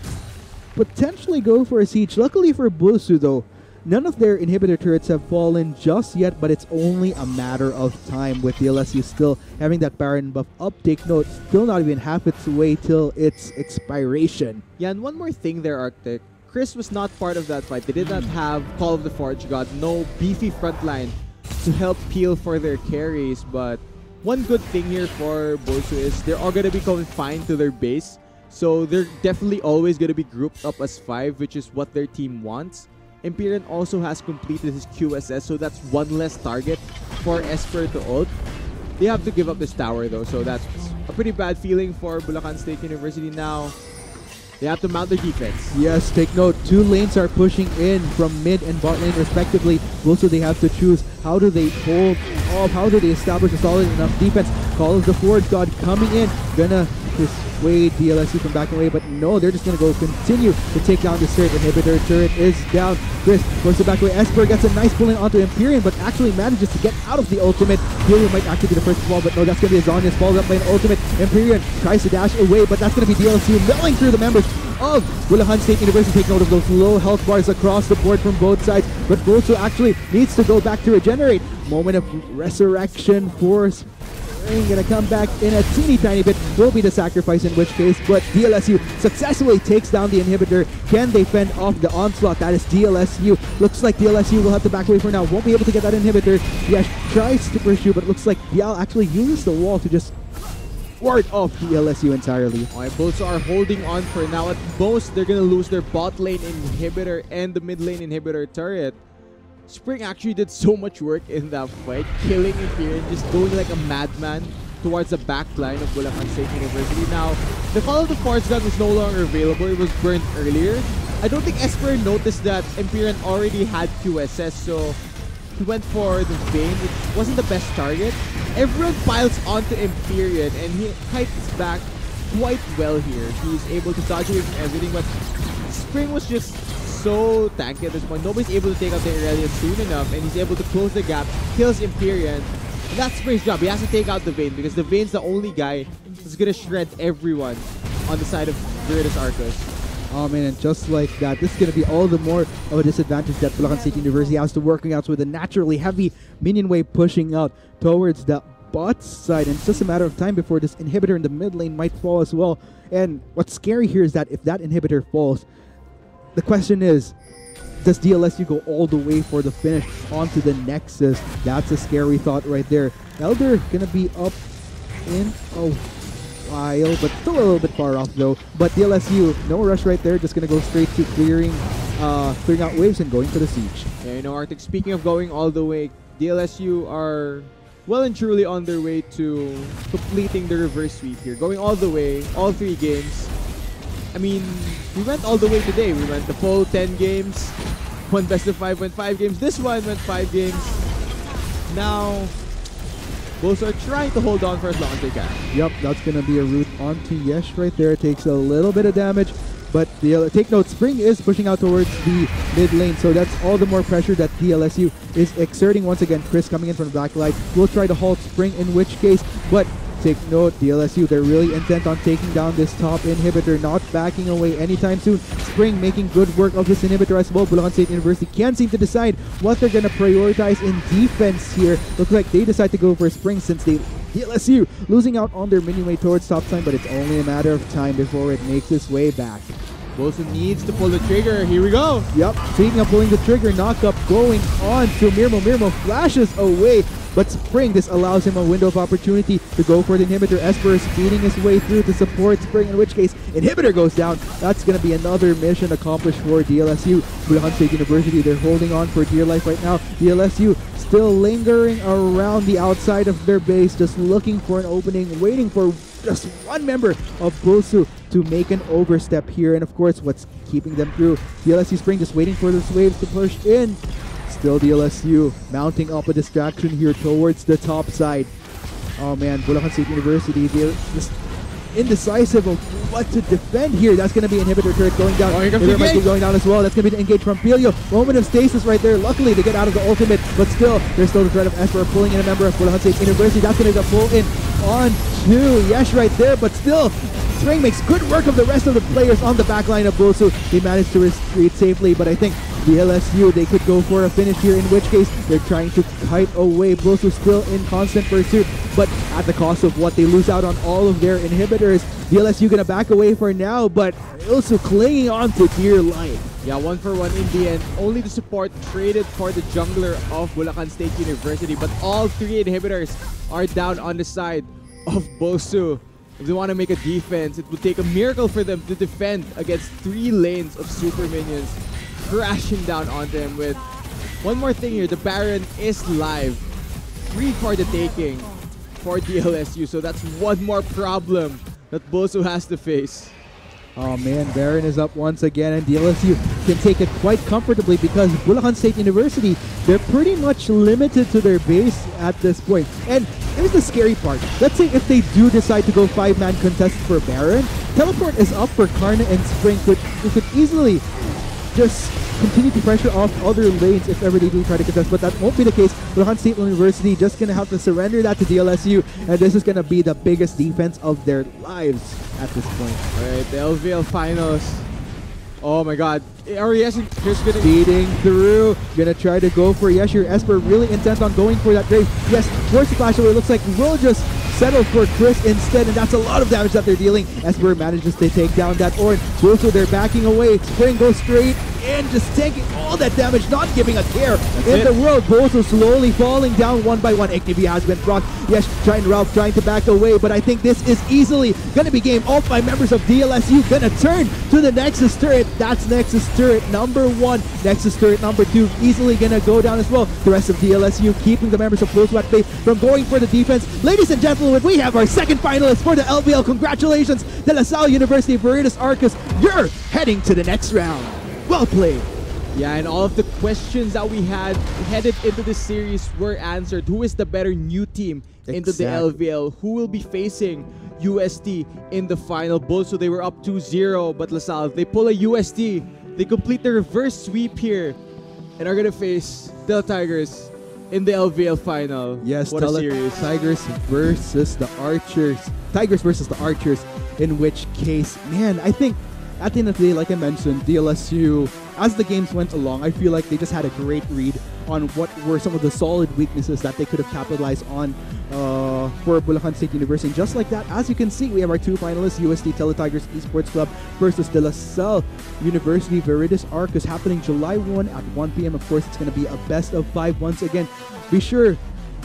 potentially go for a siege. Luckily for BULSU though, none of their inhibitor turrets have fallen just yet, but it's only a matter of time with DLSU still having that Baron buff up. Take note, still not even half its way till its expiration. Yeah, and one more thing there, Arctic. Chris was not part of that fight. They did not have Call of the Forge God, no beefy frontline to help peel for their carries, but one good thing here for BULSU is they're all going to be confined to their base, so they're definitely always going to be grouped up as 5, which is what their team wants. Empyrean also has completed his QSS, so that's one less target for Esper to ult. They have to give up this tower though, so that's a pretty bad feeling for Bulacan State University now. They have to mount their defense. Yes, take note, 2 lanes are pushing in from mid and bot lane respectively. Also, they have to choose how do they hold off, how do they establish a solid enough defense. Call of the Forge God coming in, gonna persuade DLSU from backing away, but no, they're just gonna go continue to take down the turret. Inhibitor turret is down. Chris goes to back away. Esper gets a nice pulling onto Empyrean, but actually manages to get out of the ultimate. Helium might actually be the first fall, but no, that's gonna be Azanias followed up by an ultimate. Empyrean tries to dash away, but that's gonna be DLSU milling through the members of Bulacan State University. Take note of those low health bars across the board from both sides, but BULSU actually needs to go back to regenerate. Moment of resurrection for Spring, gonna come back in a teeny tiny bit, will be the sacrifice in which case, but DLSU successfully takes down the inhibitor. Can they fend off the onslaught? That is DLSU. Looks like DLSU will have to back away for now, won't be able to get that inhibitor. Yes, tries to pursue, but looks like Bial actually uses the wall to just ward off DLSU entirely. Alright, BULSU are holding on for now. At most, they're gonna lose their bot lane inhibitor and the mid lane inhibitor turret. Spring actually did so much work in that fight, killing Empyrean, just going like a madman towards the back line of Bulacan State University. Now, the Call of the Forge gun was no longer available, it was burned earlier. I don't think Esper noticed that Empyrean already had QSS, so he went for the Vayne, which wasn't the best target. Everyone piles onto Empyrean and he kites back quite well here. He's able to dodge away from everything, but Spring was just so tanky at this point. Nobody's able to take out the Irelia soon enough, and he's able to close the gap, kills Empyrean. And that's Spring's job. He has to take out the Vayne because the Vayne's the only guy that's gonna shred everyone on the side of Virtus Arcus. Oh man, and just like that, this is going to be all the more of a disadvantage that Bulacan State University has to working out with a naturally heavy minion wave pushing out towards the bot side, and it's just a matter of time before this inhibitor in the mid lane might fall as well. And what's scary here is that if that inhibitor falls, the question is, does DLSU go all the way for the finish onto the Nexus? That's a scary thought right there. Elder gonna be up in a while, but still a little bit far off though. But DLSU, no rush right there, just gonna go straight to clearing out waves and going for the siege. Yeah, you know, Arctic, speaking of going all the way, DLSU are well and truly on their way to completing the reverse sweep here. Going all the way, all 3 games. I mean, we went all the way today. We went the full 10 games. One best of 5 went 5 games. This one went 5 games. Now, BULSU are trying to hold on for as long as they can. Yep, that's going to be a route onto Yesh right there. It takes a little bit of damage, but take note, Spring is pushing out towards the mid lane, so that's all the more pressure that DLSU is exerting. Once again, Chris coming in from the back line will try to halt Spring, in which case, but take note, DLSU, they're really intent on taking down this top inhibitor, not backing away anytime soon. Spring making good work of this inhibitor as well. Bulacan State University can't seem to decide what they're going to prioritize in defense here. Looks like they decide to go for Spring since DLSU losing out on their mini way towards top side, but it's only a matter of time before it makes its way back. BULSU needs to pull the trigger. Here we go. Yep, speaking of pulling the trigger, knockup going on to Mirmo. Mirmo flashes away, but Spring, this allows him a window of opportunity to go for the inhibitor. Esper is feeding his way through to support Spring, in which case inhibitor goes down. That's going to be another mission accomplished for DLSU. Bulacan State University, they're holding on for dear life right now. DLSU still lingering around the outside of their base, just looking for an opening, waiting for just one member of BULSU to make an overstep here. And of course, what's keeping them through? DLSU Spring just waiting for this wave to push in. Still DLSU mounting up a distraction here towards the top side. Oh man, Bulacan State University, they're just indecisive of what to defend here. That's going to be inhibitor turret going down. Here comes Inhibitor might be engage. going down as well. That's going to be the engage from Pilio. Moment of stasis right there. Luckily, they get out of the ultimate, but still, there's still the threat of Esper pulling in a member of Bulacan State University. That's going to pull in on to Yesh right there, but still, Spring makes good work of the rest of the players on the back line of BULSU. They managed to retreat safely, but I think DLSU, they could go for a finish here, in which case they're trying to kite away. BULSU still in constant pursuit, but at the cost of what? They lose out on all of their inhibitors. DLSU gonna back away for now, but also clinging on to dear life. Yeah, 1-for-1 in the end. Only the support traded for the jungler of Bulacan State University, but all three inhibitors are down on the side of BULSU. If they want to make a defense, it would take a miracle for them to defend against 3 lanes of super minions crashing down onto him. With one more thing here, the Baron is live, free for the taking for DLSU, so that's one more problem that BULSU has to face. Oh man, Baron is up once again, and DLSU can take it quite comfortably because Bulacan State University, they're pretty much limited to their base at this point. And here's the scary part. Let's say if they do decide to go 5-man contest for Baron, Teleport is up for Karna and Spring. Could easily just continue to pressure off other lanes if ever they do try to contest, but that won't be the case. Bulacan State University just gonna have to surrender that to DLSU, and this is gonna be the biggest defense of their lives at this point. Alright, the LVL finals. Oh my god. RES is just gonna Beating through, gonna try to go for Yeshir. Esper really intent on going for that grave. Yes, force the flash away. Looks like we'll just settle for Chris instead, and that's a lot of damage that they're dealing. Esper manages to take down that Orin. Also, they're backing away. Spring goes straight in, just taking all that damage, not giving a care in the world. BULSU slowly falling down one by one. AKB has been proc. Yes, Ralph trying to back away, but I think this is easily gonna be game. All 5 members of DLSU gonna turn to the Nexus turret. That's Nexus turret number 1. Nexus turret number 2 easily gonna go down as well. The rest of DLSU keeping the members of BULSU at bay from going for the defense. Ladies and gentlemen, we have our second finalist for the LVL. Congratulations, De La Salle University Veritas Arcus. You're heading to the next round. Well played. Yeah, and all of the questions that we had headed into this series were answered. Who is the better new team into the LVL? Who will be facing UST in the final? BULSU, they were up 2-0, but LaSalle, they pull a UST. They complete the reverse sweep here and are going to face the Tigers in the LVL final. Yes, what a series. Tigers versus the Archers. Tigers versus the Archers, in which case, man, I think at the end of the day, like I mentioned, DLSU, as the games went along, I feel like they just had a great read on what were some of the solid weaknesses that they could have capitalized on for Bulacan State University. And just like that, as you can see, we have our 2 finalists, USD Teletigers Esports Club versus De La Salle University Veritas Arcus, happening July 1 at 1 p.m. Of course, it's going to be a best of 5 once again. Be sure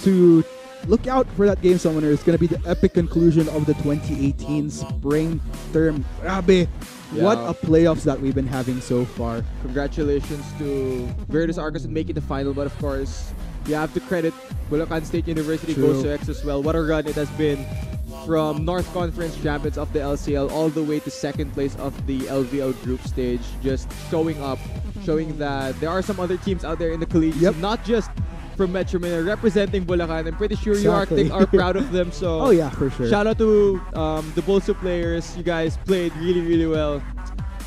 to look out for that game, Summoner. It's going to be the epic conclusion of the 2018 spring term. Grabe! Yeah. What a playoffs that we've been having so far. Congratulations to Veritas Arcus in making the final, but of course, you have to credit Bulacan State University, BULSU X as well. What a run it has been from North Conference champions of the LCL all the way to second place of the LVL group stage. Just showing up, showing that there are some other teams out there in the collegiate, not just from Metro Manila, representing Bulacan. I'm pretty sure you Arctic are proud of them. So oh yeah, for sure. Shout out to the BULSU players. You guys played really, really well.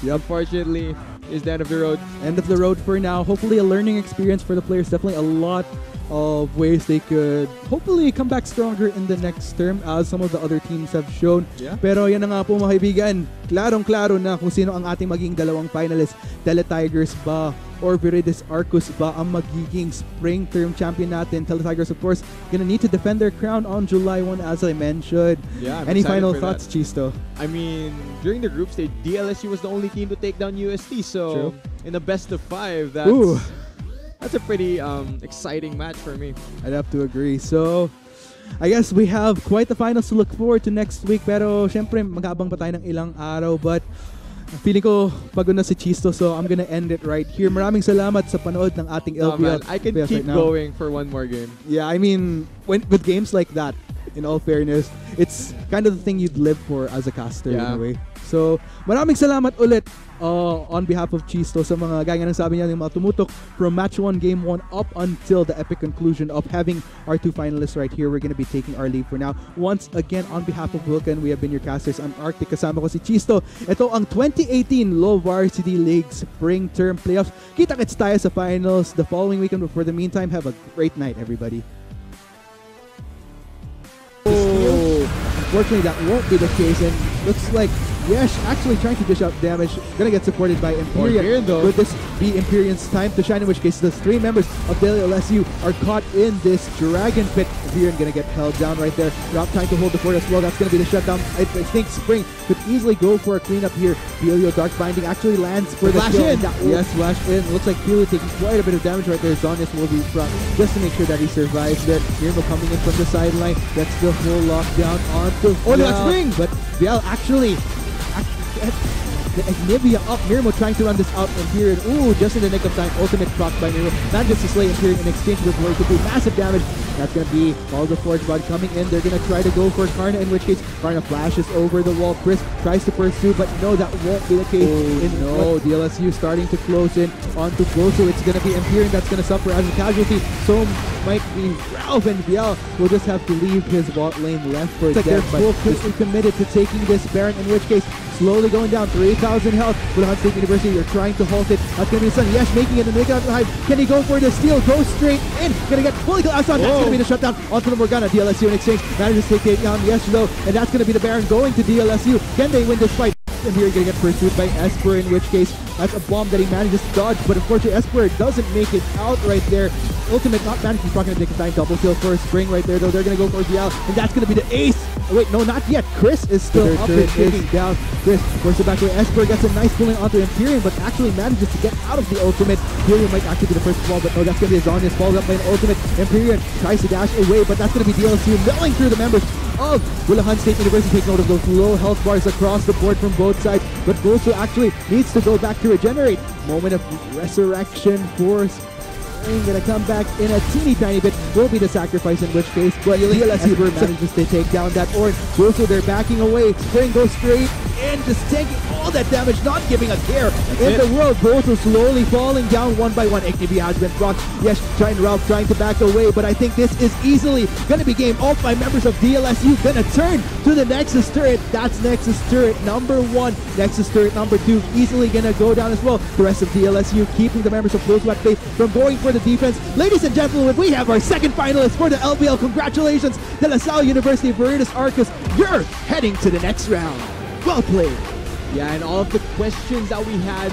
Unfortunately, it's the end of the road. End of the road for now. Hopefully a learning experience for the players. Definitely a lot of ways they could hopefully come back stronger in the next term, as some of the other teams have shown. Pero yan na nga po mga kaibigan, klarong-klaro na kung sino ang ating magiging dalawang finalists. Teletigers ba or Veritas Arcus ba ang magiging spring term champion natin? Teletigers, of course, gonna need to defend their crown on July 1, as I mentioned. Yeah, Any final thoughts, Chisto? I mean, during the group stage, DLSU was the only team to take down UST. So in a best of 5, that's a pretty exciting match for me. I'd have to agree. So, I guess we have quite the finals to look forward to next week. Pero, syempre, mag-aabang pa tayo ng ilang araw. But, feeling ko pagod na si Chisto, so I'm gonna end it right here. Maraming salamat sa panood ng ating LVL. I can keep going for one more game. Yeah, I mean, with games like that, in all fairness, it's kind of the thing you'd live for as a caster in a way. So, maraming salamat ulit on behalf of Chisto sa mga gaya ng sabi niya yung mga tumutok from match 1, game 1 up until the epic conclusion of having our 2 finalists right here. We're gonna be taking our leave for now. Once again, on behalf of Vulcan, we have been your casters. I'm Arctic, kasama ko si Chisto. Ito ang 2018 Low Varsity League Spring Term Playoffs. Kita-kits tayo sa finals the following weekend, but for the meantime, have a great night, everybody. Oh, unfortunately, that won't be the case, and looks like Yesh actually trying to dish out damage. Gonna get supported by Empyrean. Could this be Empyrean's time to shine? In which case, the 3 members of DLSU are caught in this Dragon Pit. Empyrean gonna get held down right there. Not trying to hold the fort as well. That's gonna be the shutdown. I think Spring could easily go for a cleanup here. Filio Dark Binding actually lands for the kill. Yes, flash in. Looks like Filio taking quite a bit of damage right there. Zonius will be front just to make sure that he survives there. Mirmo coming in from the sideline. That's the full lockdown onto Spring. But Biel actually the Nivea up. Mirmo trying to run this out. Empyrean, ooh, just in the nick of time. Ultimate proc by Mirmo. Manages to slay Empyrean in exchange with Lord to do massive damage. That's going to be all the Forge Bud coming in. They're going to try to go for Karna, in which case Karna flashes over the wall. Chris tries to pursue, but no, that won't be the case. DLSU starting to close in onto BULSU. It's going to be Empyrean that's going to suffer as a casualty. So might be Ralph, and Biel will just have to leave his bot lane left for dead. They're full committed to taking this Baron, in which case slowly going down, 3,000 health. Bulacan State University, you're trying to halt it. That's going to be the Sun. Yesh making it and making it out the hive. Can he go for the steal? Go straight in. Gonna get fully collapsed on. That's going to be the shutdown onto the Morgana. DLSU in exchange manages to take down Yesh though, and that's going to be the Baron going to DLSU. Can they win this fight? And here going to get pursued by Esper, in which case that's a bomb that he manages to dodge, but unfortunately Esper doesn't make it out right there. Ultimate not managed. He's not going to take a time double kill for a Spring right there though. They're going to go for Biel, and that's going to be the ace. Oh, wait, no, not yet. Chris is still up and taking down. Chris forces it back away. Esper gets a nice pulling onto Empyrean, but actually manages to get out of the ultimate. Empyrean might actually be the first fall, but no, that's going to be a Zonius. Followed up by an ultimate. Empyrean tries to dash away, but that's going to be DLSU milling through the members of Bulacan State University. Take note of those low health bars across the board from both sides, but BULSU actually needs to go back to regenerate. Moment of resurrection for Spring, gonna come back in a teeny tiny bit. Will be the sacrifice, in which case, but DLSU manages to take down that Orange. BULSU, they're backing away. Spring goes straight in, just taking all that damage, not giving a care in the world. BULSU slowly falling down one by one. Igniby has been blocked. Yes, Ralph trying to back away, but I think this is easily gonna be game off by members of DLSU. Gonna turn to the Nexus turret. That's Nexus turret number 1. Nexus turret number 2 easily gonna go down as well. The rest of DLSU keeping the members of BULSU at bay from going for the defense. Ladies and gentlemen, we have our second finalist for the LBL. Congratulations, De La Salle University Veritas Arcus. You're heading to the next round. Well played. Yeah, and all of the questions that we had